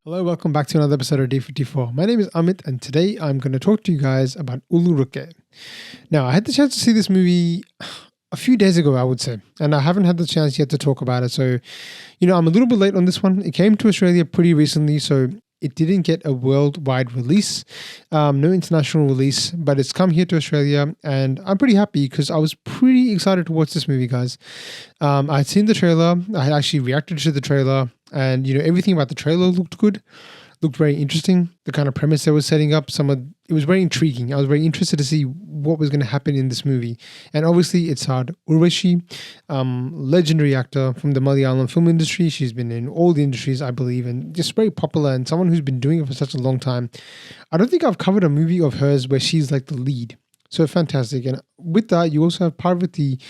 Hello, welcome back to another episode of D54. My name is Amit, and today I'm going to talk to you guys about Ullozhukku. Now, I had the chance to see this movie a few days ago, I would say, and I haven't had the chance yet to talk about it. So, I'm a little bit late on this one. It came to Australia pretty recently, so it didn't get a worldwide release, no international release, but it's come here to Australia, and I'm pretty happy because I was pretty excited to watch this movie, guys. I had seen the trailer. I had actually reacted to the trailer. And, everything about the trailer looked good, looked very interesting. The kind of premise they were setting up, it was very intriguing. I was very interested to see what was going to happen in this movie. And obviously it starred Urvashi, legendary actor from the Malayalam film industry. She's been in all the industries, I believe, and just very popular and someone who's been doing it for such a long time. I don't think I've covered a movie of hers where she's like the lead. So fantastic. And with that, you also have Parvathy,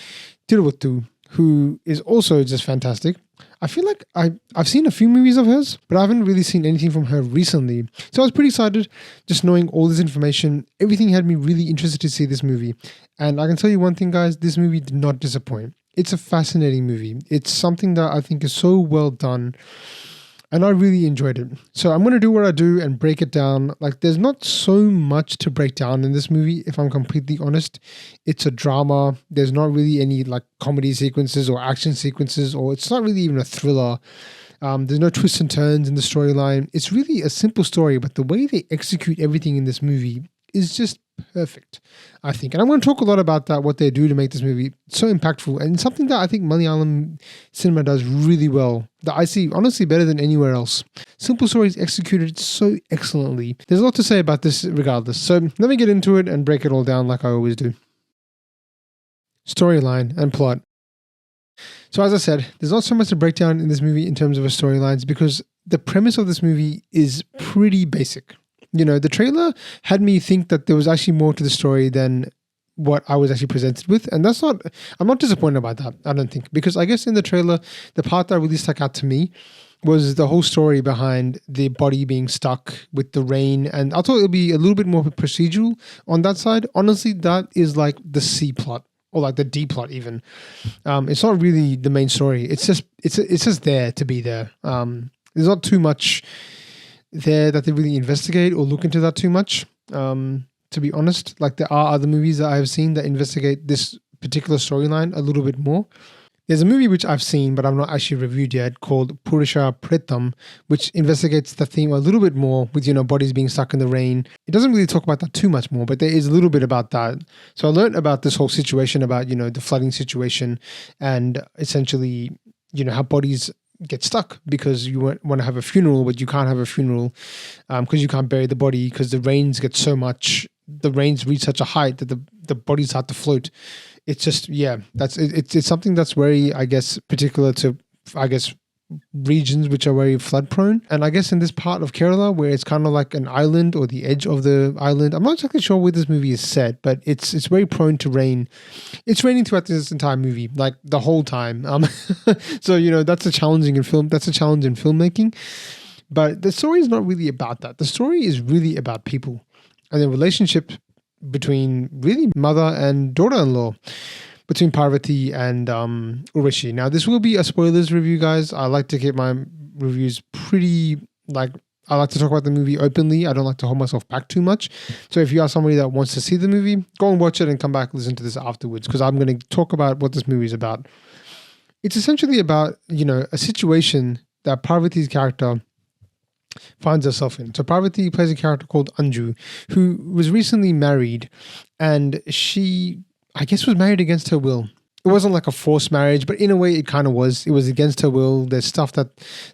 Thiruvothu, who is also just fantastic. I feel like I've seen a few movies of hers, but I haven't really seen anything from her recently. So I was pretty excited just knowing all this information. Everything had me really interested to see this movie. And I can tell you one thing, guys, this movie did not disappoint. It's a fascinating movie. It's something that I think is so well done. And I really enjoyed it. So I'm going to do what I do and break it down. Like, there's not so much to break down in this movie, if I'm completely honest. It's a drama. There's not really any like comedy sequences or action sequences, or it's not really even a thriller. There's no twists and turns in the storyline. It's really a simple story, but the way they execute everything in this movie is just perfect, I think. And I'm going to talk a lot about that, what they do to make this movie so impactful, and something that I think Malayalam cinema does really well, that I see honestly better than anywhere else. Simple stories executed so excellently. There's a lot to say about this regardless. So let me get into it and break it all down like I always do. Storyline and plot. So as I said, there's not so much to break down in this movie in terms of storylines because the premise of this movie is pretty basic. The trailer had me think that there was actually more to the story than what I was actually presented with. And I'm not disappointed about that, I don't think. Because I guess in the trailer, the part that really stuck out to me was the whole story behind the body being stuck with the rain. And I thought it would be a little bit more procedural on that side. Honestly, that is like the C plot. Or like the D plot even. It's not really the main story. It's just there to be there. There's not too much there that they really investigate or look into that too much, to be honest. Like, there are other movies that I have seen that investigate this particular storyline a little bit more. There's a movie which I've seen but I've not actually reviewed yet called Purusha Pretam, which investigates the theme a little bit more with, bodies being stuck in the rain. It doesn't really talk about that too much more, but there is a little bit about that. So I learned about this whole situation about, the flooding situation and essentially, how bodies get stuck because you want to have a funeral, but you can't have a funeral because you can't bury the body because the rains get so much, the rains reach such a height that the bodies start to float. It's just, it's something that's very, I guess, particular to, regions which are very flood prone. And I guess in this part of Kerala where it's kind of like an island or the edge of the island, I'm not exactly sure where this movie is set, but it's very prone to rain. It's raining throughout this entire movie, like the whole time. So, that's a challenge in filmmaking. But the story is not really about that. The story is really about people and the relationship between really mother and daughter-in-law, between Parvathy and Urvashi. Now, this will be a spoilers review, guys. I like to keep my reviews pretty, I like to talk about the movie openly. I don't like to hold myself back too much. So if you are somebody that wants to see the movie, go and watch it and come back and listen to this afterwards, because I'm going to talk about what this movie is about. It's essentially about, a situation that Parvathy's character finds herself in. So Parvathy plays a character called Anju, who was recently married, and she, I guess, was married against her will. It wasn't like a forced marriage, but in a way it kind of was. It was against her will. There's stuff that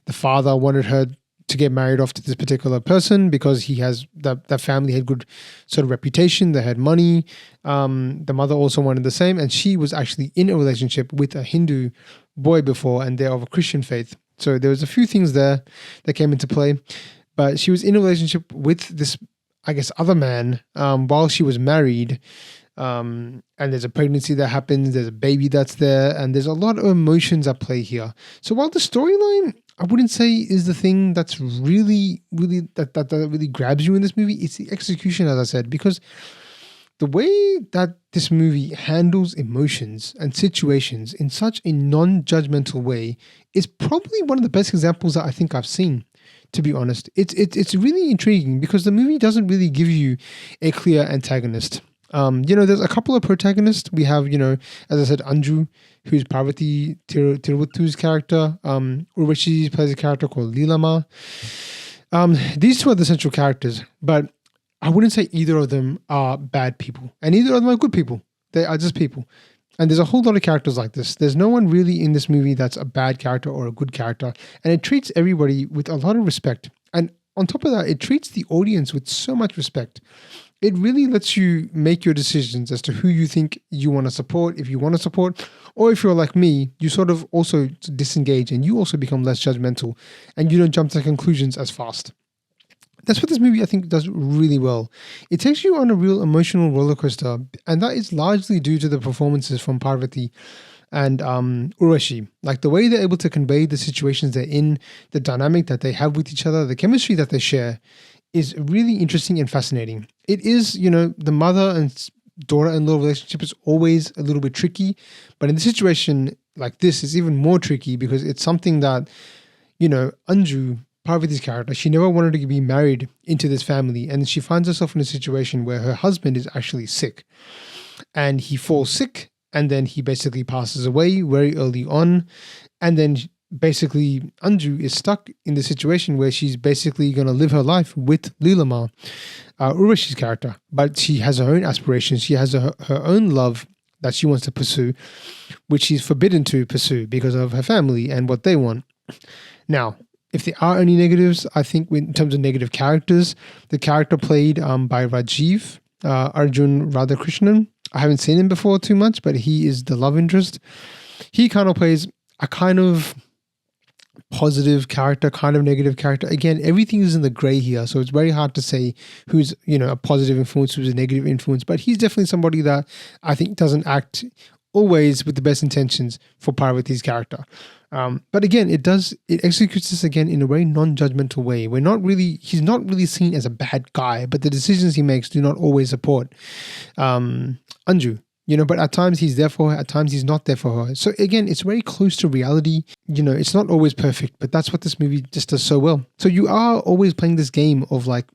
the father wanted her to get married off to this particular person because he has, that family had good sort of reputation. They had money. The mother also wanted the same, and she was actually in a relationship with a Hindu boy before, and they're of a Christian faith. So there was a few things there that came into play, but she was in a relationship with this, I guess, other man while she was married. And there's a pregnancy that happens, there's a baby that's there, and there's a lot of emotions at play here. So while the storyline, I wouldn't say is the thing that's really, really, that really grabs you in this movie, it's the execution, as I said, because the way that this movie handles emotions and situations in such a non-judgmental way is probably one of the best examples that I think I've seen. to be honest. It's really intriguing because the movie doesn't really give you a clear antagonist. There's a couple of protagonists. We have, as I said, Anju, who's Parvathy Thiruvothu's character. Urvashi plays a character called Lilama. These two are the central characters, but I wouldn't say either of them are bad people, and either of them are good people. They are just people. And there's a whole lot of characters like this. There's no one really in this movie that's a bad character or a good character. And it treats everybody with a lot of respect. And on top of that, it treats the audience with so much respect. It really lets you make your decisions as to who you think you want to support, if you want to support, or if you're like me, you sort of also disengage and you also become less judgmental and you don't jump to conclusions as fast. That's what this movie, I think, does really well. It takes you on a real emotional roller coaster, and that is largely due to the performances from Parvathy and Urvashi. Like the way they're able to convey the situations they're in, the dynamic that they have with each other, the chemistry that they share is really interesting and fascinating. It is, the mother and daughter-in-law relationship is always a little bit tricky, but in the situation like this, it's even more tricky because it's something that, Anju, Parvathy's character, she never wanted to be married into this family, and she finds herself in a situation where her husband is actually sick, and he falls sick, and then he basically passes away very early on, and then basically Anju is stuck in the situation where she's basically going to live her life with Lilama, Urvashi's character, but she has her own aspirations, she has her own love that she wants to pursue, which she's forbidden to pursue because of her family and what they want. Now, if there are any negatives, I think in terms of negative characters, the character played by Rajiv, Arjun Radhakrishnan. I haven't seen him before too much, but he is the love interest. He kind of plays a kind of positive character, kind of negative character. Again, everything is in the gray here, so it's very hard to say who's, a positive influence, who's a negative influence, but he's definitely somebody that I think doesn't act always with the best intentions for Parvathy's character. But again, it executes this again in a very non-judgmental way. He's not really seen as a bad guy, but the decisions he makes do not always support Anju. But at times he's there for her, at times he's not there for her. So again, it's very close to reality. It's not always perfect, but that's what this movie just does so well. So you are always playing this game of like,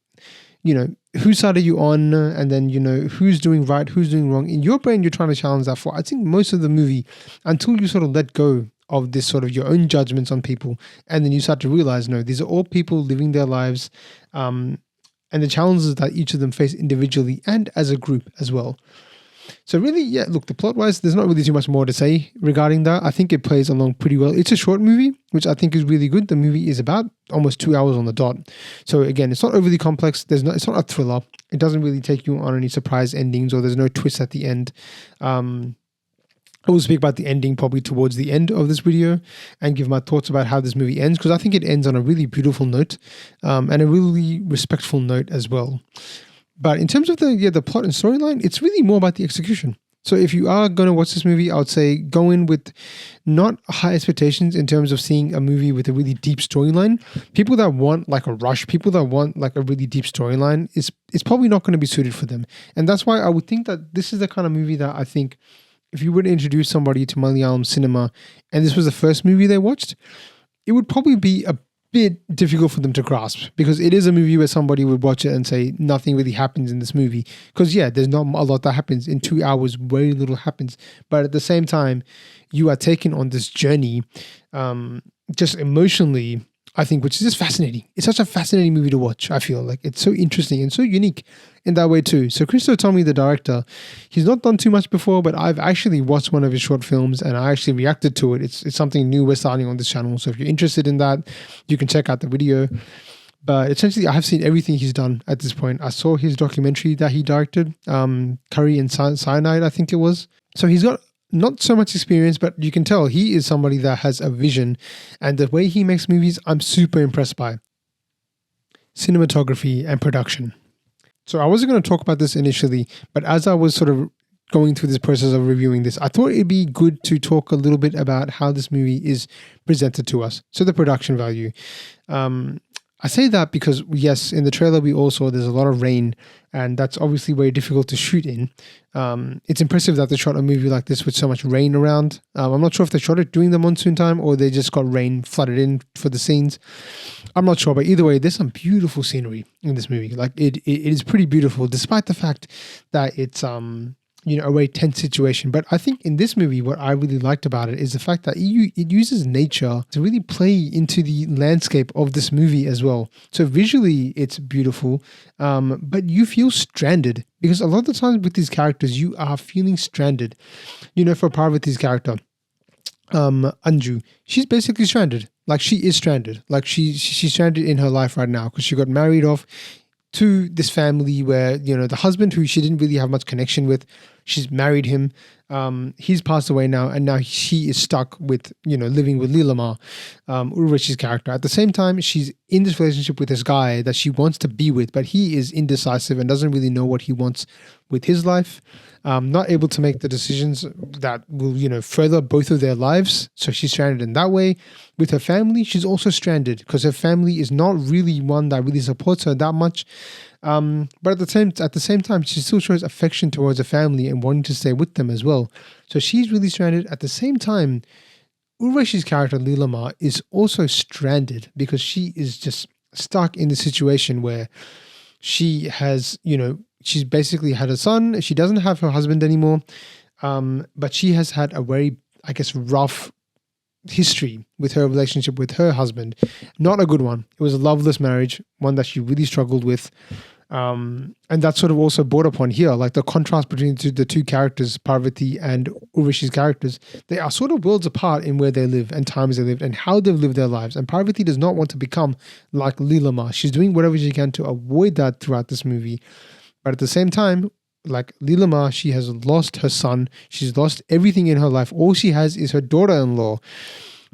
whose side are you on? And then, who's doing right, who's doing wrong. In your brain, you're trying to challenge that for, I think, most of the movie, until you sort of let go of this sort of your own judgments on people. And then you start to realize, no, these are all people living their lives, and the challenges that each of them face individually and as a group as well. So really, yeah, look, the plot-wise, there's not really too much more to say regarding that. I think it plays along pretty well. It's a short movie, which I think is really good. The movie is about almost 2 hours on the dot. So again, it's not overly complex. It's not a thriller. It doesn't really take you on any surprise endings, or there's no twist at the end. I will speak about the ending probably towards the end of this video and give my thoughts about how this movie ends, because I think it ends on a really beautiful note, and a really respectful note as well. But in terms of the plot and storyline, it's really more about the execution. So if you are going to watch this movie, I would say go in with not high expectations in terms of seeing a movie with a really deep storyline. People that want like a rush, people that want like a really deep storyline, it's probably not going to be suited for them. And that's why I would think that this is the kind of movie that I think if you were to introduce somebody to Malayalam cinema and this was the first movie they watched, it would probably be a bit difficult for them to grasp, because it is a movie where somebody would watch it and say nothing really happens in this movie, because there's not a lot that happens in 2 hours. Very little happens, but at the same time you are taken on this journey, just emotionally, I think, which is just fascinating. It's such a fascinating movie to watch. I feel like it's so interesting and so unique in that way too. So Christo, Tomy, the director, he's not done too much before, but I've actually watched one of his short films and I actually reacted to it. It's something new we're starting on this channel. So if you're interested in that, you can check out the video. But essentially, I have seen everything he's done at this point. I saw his documentary that he directed, Curry and Cyanide, I think it was. So he's got not so much experience, but you can tell he is somebody that has a vision, and the way he makes movies, I'm super impressed by. Cinematography and production. So I wasn't going to talk about this initially, but as I was sort of going through this process of reviewing this, I thought it'd be good to talk a little bit about how this movie is presented to us. So the production value. I say that because, yes, in the trailer we all saw there's a lot of rain, and that's obviously very difficult to shoot in. It's impressive that they shot a movie like this with so much rain around. I'm not sure if they shot it during the monsoon time or they just got rain flooded in for the scenes. I'm not sure, but either way, there's some beautiful scenery in this movie. Like it is pretty beautiful, despite the fact that it's a very tense situation. But I think in this movie, what I really liked about it is the fact that it uses nature to really play into the landscape of this movie as well. So visually, it's beautiful, but you feel stranded because a lot of the times with these characters, you are feeling stranded. For Parvathy's character, Anju, she's basically stranded. Like she is stranded. Like she's stranded in her life right now because she got married off to this family where, the husband who she didn't really have much connection with, she's married him. He's passed away now, and now she is stuck with, living with Lilama, Urvashi's character. At the same time, she's in this relationship with this guy that she wants to be with, but he is indecisive and doesn't really know what he wants with his life. Not able to make the decisions that will, further both of their lives. So she's stranded in that way. With her family, she's also stranded because her family is not really one that really supports her that much. But at the same time, she still shows affection towards her family and wanting to stay with them as well. So she's really stranded. At the same time, Urvashi's character, Lilama, is also stranded because she is just stuck in the situation where she has, she's basically had a son. She doesn't have her husband anymore. But she has had a very, rough history with her relationship with her husband. Not a good one. It was a loveless marriage, one that she really struggled with. And that's sort of also brought upon here, like the contrast between the two characters, Parvathy and Urvashi's characters. They are sort of worlds apart in where they live and times they lived and how they've lived their lives. And Parvathy does not want to become like Lilama. She's doing whatever she can to avoid that throughout this movie. But at the same time, like Lilama, she has lost her son. She's lost everything in her life. All she has is her daughter-in-law,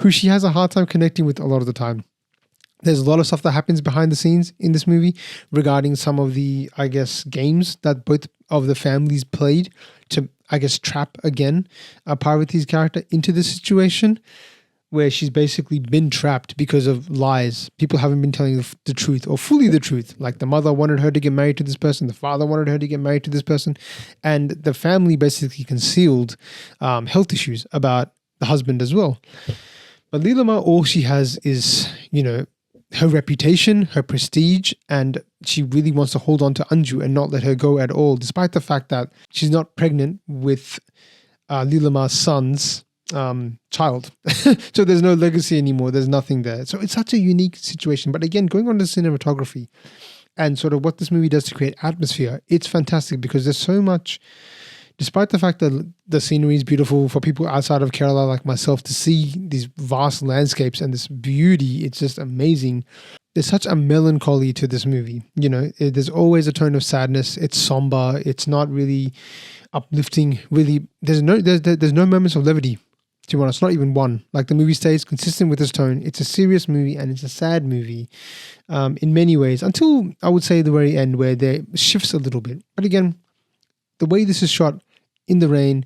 who she has a hard time connecting with a lot of the time. There's a lot of stuff that happens behind the scenes in this movie regarding some of the, games that both of the families played to, trap again Parvathy's character into this situation where she's basically been trapped because of lies. People haven't been telling the truth or fully the truth. Like the mother wanted her to get married to this person. The father wanted her to get married to this person. And the family basically concealed health issues about the husband as well. But Lilama, all she has is, her reputation, her prestige, and she really wants to hold on to Anju and not let her go at all, despite the fact that she's not pregnant with Lilama's son's child. So there's no legacy anymore. There's nothing there. So it's such a unique situation. But again, going on to cinematography and sort of what this movie does to create atmosphere, it's fantastic because there's so much. Despite the fact that the scenery is beautiful for people outside of Kerala like myself to see these vast landscapes and this beauty, it's just amazing. There's such a melancholy to this movie. There's always a tone of sadness. It's somber. It's not really uplifting. Really, there's no moments of levity. To be honest, not even one. Like the movie stays consistent with its tone. It's a serious movie and it's a sad movie in many ways until I would say the very end where there shifts a little bit. But again, the way this is shot in the rain,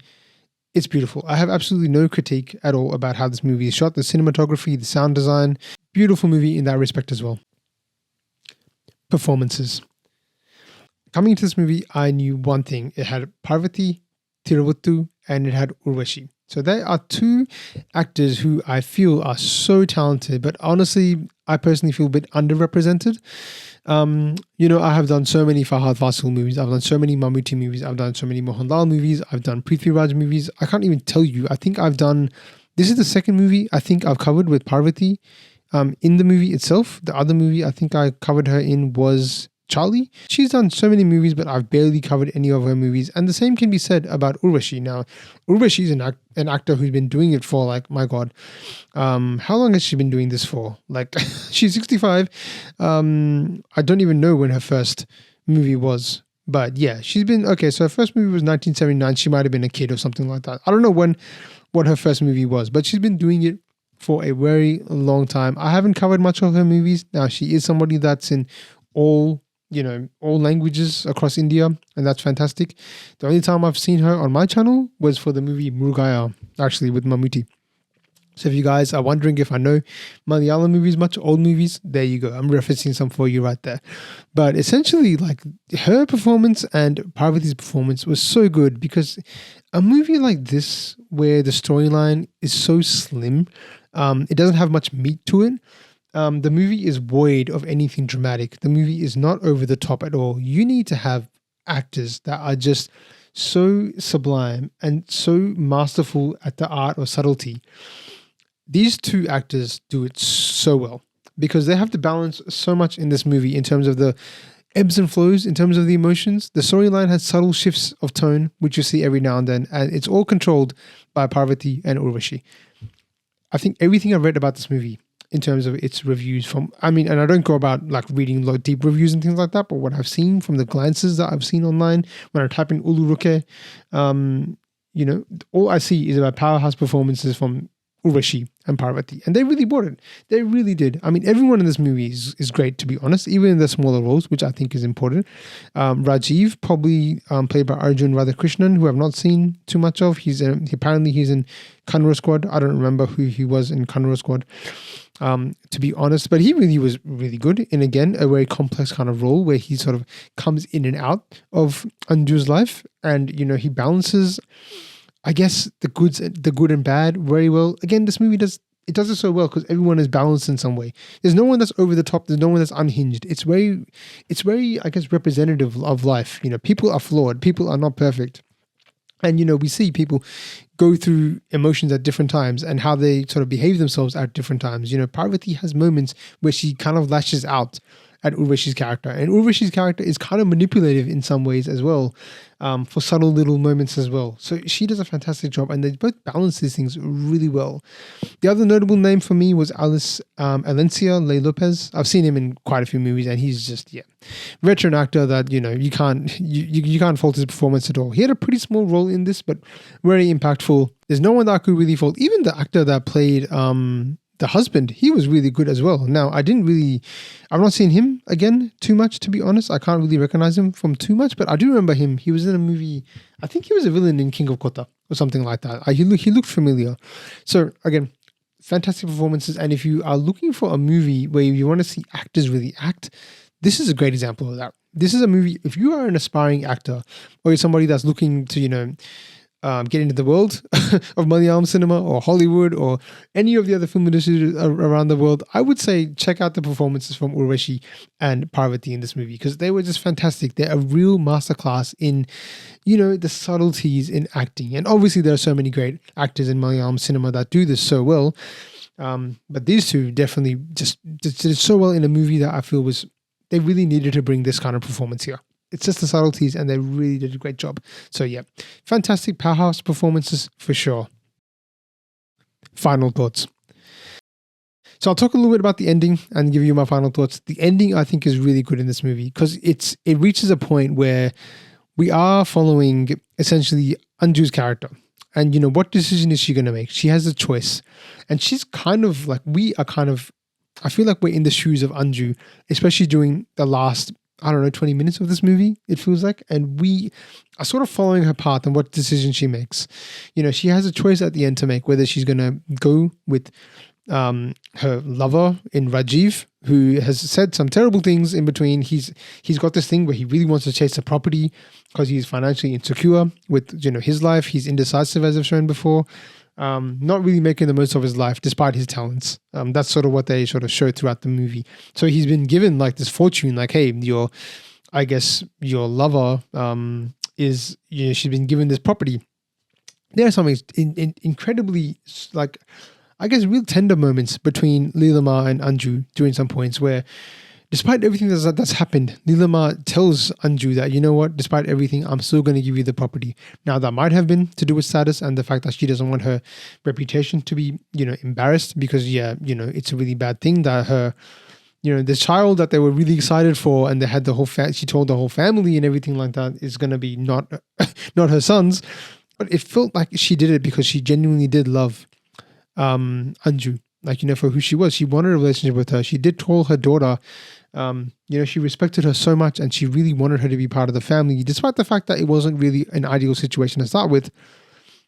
it's beautiful. I have absolutely no critique at all about how this movie is shot. The cinematography, the sound design, beautiful movie in that respect as well. Performances. Coming into this movie, I knew one thing. It had Parvathy, Thiruvothu, and it had Urvashi. So there are two actors who I feel are so talented, but honestly, I personally feel a bit underrepresented. I have done so many Fahad Fasil movies. I've done so many Mammootty movies. I've done so many Mohanlal movies. I've done Prithviraj movies. I can't even tell you. I think this is the second movie I think I've covered with Parvathy in the movie itself. The other movie I think I covered her in was Charlie. She's done so many movies, but I've barely covered any of her movies. And the same can be said about Urvashi. Now, Urvashi is an actor who's been doing it for my God. How long has she been doing this for? She's 65. I don't even know when her first movie was. But yeah, she's been, okay, so her first movie was 1979. She might have been a kid or something like that. I don't know what her first movie was, but she's been doing it for a very long time. I haven't covered much of her movies. Now, she is somebody that's in all languages across India, and that's fantastic. The only time I've seen her on my channel was for the movie Mrugaya, actually with Mammootty. So if you guys are wondering if I know Malayalam movies much, old movies, there you go. I'm referencing some for you right there. But essentially, like, her performance and Parvathy's performance was so good, because a movie like this, where the storyline is so slim, it doesn't have much meat to it. The movie is void of anything dramatic. The movie is not over the top at all. You need to have actors that are just so sublime and so masterful at the art or subtlety. These two actors do it so well, because they have to balance so much in this movie in terms of the ebbs and flows, in terms of the emotions. The storyline has subtle shifts of tone, which you see every now and then, and it's all controlled by Parvathy and Urvashi. I think everything I've read about this movie in terms of its reviews and I don't go about like reading deep reviews and things like that, but what I've seen from the glances that I've seen online, when I type in Ullozhukku, all I see is about powerhouse performances from Urvashi and Parvathy, and they really brought it. They really did. I mean, everyone in this movie is great, to be honest, even in the smaller roles, which I think is important. Rajiv, probably played by Arjun Radhakrishnan, who I've not seen too much of. Apparently he's in Kannada Squad. I don't remember who he was in Kannada Squad, to be honest, but he really was really good in, again, a very complex kind of role where he sort of comes in and out of Anju's life, and he balances, I guess, the good and bad very well. Again, this movie does it so well because everyone is balanced in some way. There's no one that's over the top. There's no one that's unhinged. It's very, I guess, representative of life. People are flawed. People are not perfect. And, we see people go through emotions at different times and how they sort of behave themselves at different times. Parvathy has moments where she kind of lashes out at Urvashi's character. And Urvashi's character is kind of manipulative in some ways as well, for subtle little moments as well. So she does a fantastic job, and they both balance these things really well. The other notable name for me was Alencier Lopez. I've seen him in quite a few movies, and he's just, veteran actor that, you can't fault his performance at all. He had a pretty small role in this, but very impactful. There's no one that I could really fault. Even the actor that played the husband, he was really good as well. Now, I've not seen him again too much, to be honest. I can't really recognize him from too much, but I do remember him. He was in a movie, I think he was a villain in King of Kota or something like that. He looked familiar. So again, fantastic performances. And if you are looking for a movie where you want to see actors really act, this is a great example of that. This is a movie, if you are an aspiring actor or you're somebody that's looking to, get into the world of Malayalam cinema or Hollywood or any of the other film industries around the world, I would say check out the performances from Urvashi and Parvathy in this movie, because they were just fantastic. They're a real masterclass in, the subtleties in acting. And obviously there are so many great actors in Malayalam cinema that do this so well. But these two definitely just did so well in a movie that I feel they really needed to bring this kind of performance here. It's just the subtleties, and they really did a great job. So fantastic powerhouse performances for sure. Final thoughts. So I'll talk a little bit about the ending and give you my final thoughts. The ending, I think, is really good in this movie because it reaches a point where we are following essentially Anju's character. And, what decision is she going to make? She has a choice. And she's kind of like, I feel like we're in the shoes of Anju, especially during the last 20 minutes of this movie, it feels like. And we are sort of following her path and what decision she makes. She has a choice at the end to make, whether she's going to go with her lover in Rajiv, who has said some terrible things in between. He's got this thing where he really wants to chase a property because he's financially insecure with, his life. He's indecisive, as I've shown before. Not really making the most of his life despite his talents. That's sort of what they sort of show throughout the movie. So he's been given like this fortune, like, hey, your lover is, she's been given this property. There are some incredibly, like, I guess, real tender moments between Leelama and Anju during some points where, despite everything that's happened, Leelama tells Anju that, you know what, despite everything, I'm still going to give you the property. Now, that might have been to do with status and the fact that she doesn't want her reputation to be, embarrassed because, it's a really bad thing that her, the child that they were really excited for and they had the whole, she told the whole family and everything like that is going to be not her son's. But it felt like she did it because she genuinely did love Anju. Like, for who she was. She wanted a relationship with her. She did tell her daughter, she respected her so much and she really wanted her to be part of the family, despite the fact that it wasn't really an ideal situation to start with.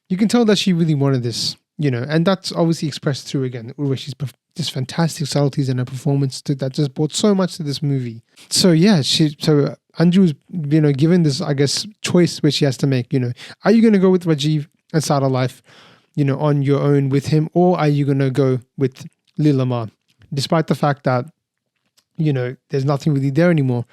You can tell that she really wanted this. and that's obviously expressed through, again, Urvashi's just fantastic subtleties in her performance that just brought so much to this movie. So yeah, so Anju is, given this, I guess, choice which she has to make, are you going to go with Rajiv and start a life, on your own with him, or are you going to go with Leela, despite the fact that, there's nothing really there anymore.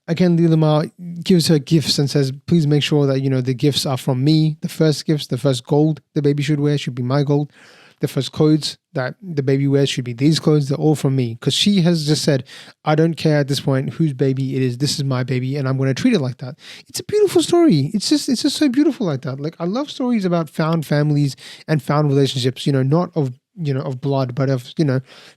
Again, Leela gives her gifts and says, please make sure that, the gifts are from me. The first gifts, the first gold the baby should wear should be my gold. The first clothes that the baby wears should be these clothes. They're all from me. Because she has just said, I don't care at this point whose baby it is. This is my baby and I'm going to treat it like that. It's a beautiful story. It's just so beautiful like that. Like, I love stories about found families and found relationships, not of blood, but of,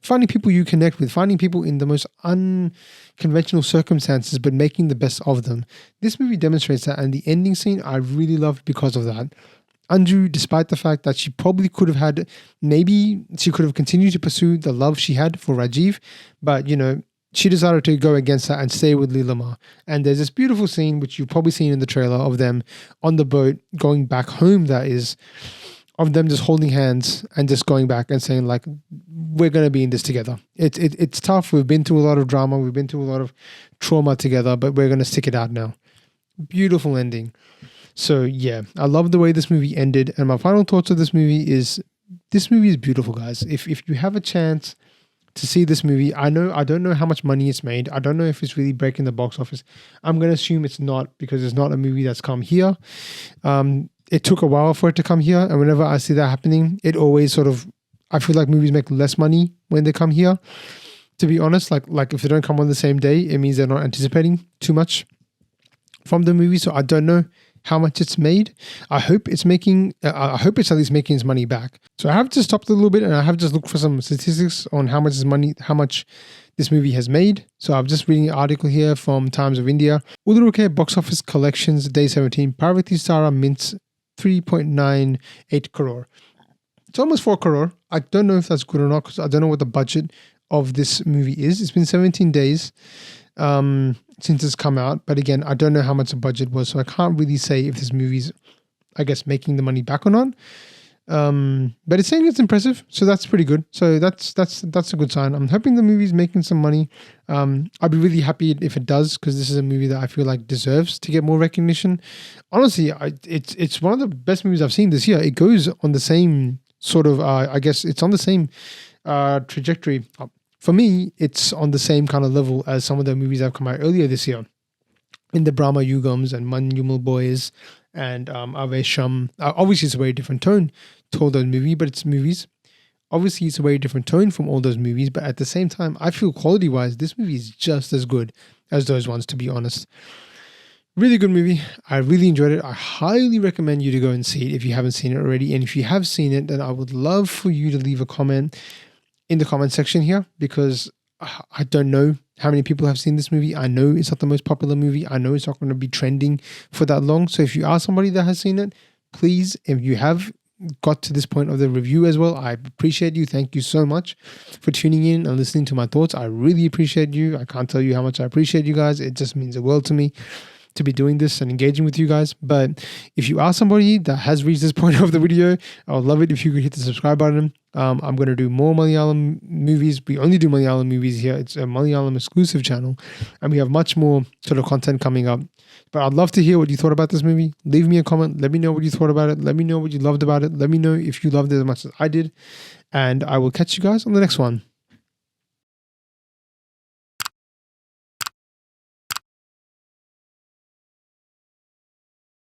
finding people you connect with, finding people in the most unconventional circumstances, but making the best of them. This movie demonstrates that, and the ending scene I really loved because of that. Anju, despite the fact that she probably could have had, maybe she could have continued to pursue the love she had for Rajiv, but, she decided to go against that and stay with Leela. And there's this beautiful scene, which you've probably seen in the trailer, of them on the boat going back home, that is, of them just holding hands and just going back and saying, like, we're going to be in this together. It's tough. We've been through a lot of drama. We've been through a lot of trauma together, but we're going to stick it out now. Beautiful ending. So yeah, I love the way this movie ended. And my final thoughts of this movie is beautiful, guys. If you have a chance to see this movie, I don't know how much money it's made. I don't know if it's really breaking the box office. I'm going to assume it's not, because it's not a movie that's come here. It took a while for it to come here. And whenever I see that happening, it always I feel like movies make less money when they come here. To be honest, like if they don't come on the same day, it means they're not anticipating too much from the movie. So I don't know how much it's made. I hope it's at least making its money back. So I have just stopped a little bit and I have just looked for some statistics on how much this movie has made. So I'm just reading an article here from Times of India. Ullozhukku box office collections day 17. Parvathy Sara mints 3.98 crore. It's almost 4 crore. I don't know if that's good or not, because I don't know what the budget of this movie is. It's been 17 days since it's come out. But again, I don't know how much the budget was. So I can't really say if this movie's, I guess, making the money back or not. But it's saying it's impressive. So that's pretty good. So that's a good sign. I'm hoping the movie's making some money. I'd be really happy if it does, because this is a movie that I feel like deserves to get more recognition. Honestly, it's one of the best movies I've seen this year. It goes on the same sort of, I guess it's on the same trajectory. For me, it's on the same kind of level as some of the movies that have come out earlier this year. In the Brahma Yugams and Manyumal Boys and Avesham. Obviously, it's a very different tone to all those movies, but it's movies. Obviously, it's a very different tone from all those movies, but at the same time, I feel quality-wise, this movie is just as good as those ones, to be honest. Really good movie. I really enjoyed it. I highly recommend you to go and see it if you haven't seen it already. And if you have seen it, then I would love for you to leave a comment in the comment section here, because I don't know how many people have seen this movie. I know it's not the most popular movie. I know it's not going to be trending for that long. So if you are somebody that has seen it, please, if you have got to this point of the review as well, I appreciate you. Thank you so much for tuning in and listening to my thoughts. I really appreciate you. I can't tell you how much I appreciate you guys. It just means the world to me to be doing this and engaging with you guys. But if you are somebody that has reached this point of the video, I would love it if you could hit the subscribe button. I'm going to do more Malayalam movies. We only do Malayalam movies here. It's a Malayalam exclusive channel, and we have much more sort of content coming up. But I'd love to hear what you thought about this movie. Leave me a comment. Let me know what you thought about it. Let me know what you loved about it. Let me know if you loved it as much as I did. And I will catch you guys on the next one.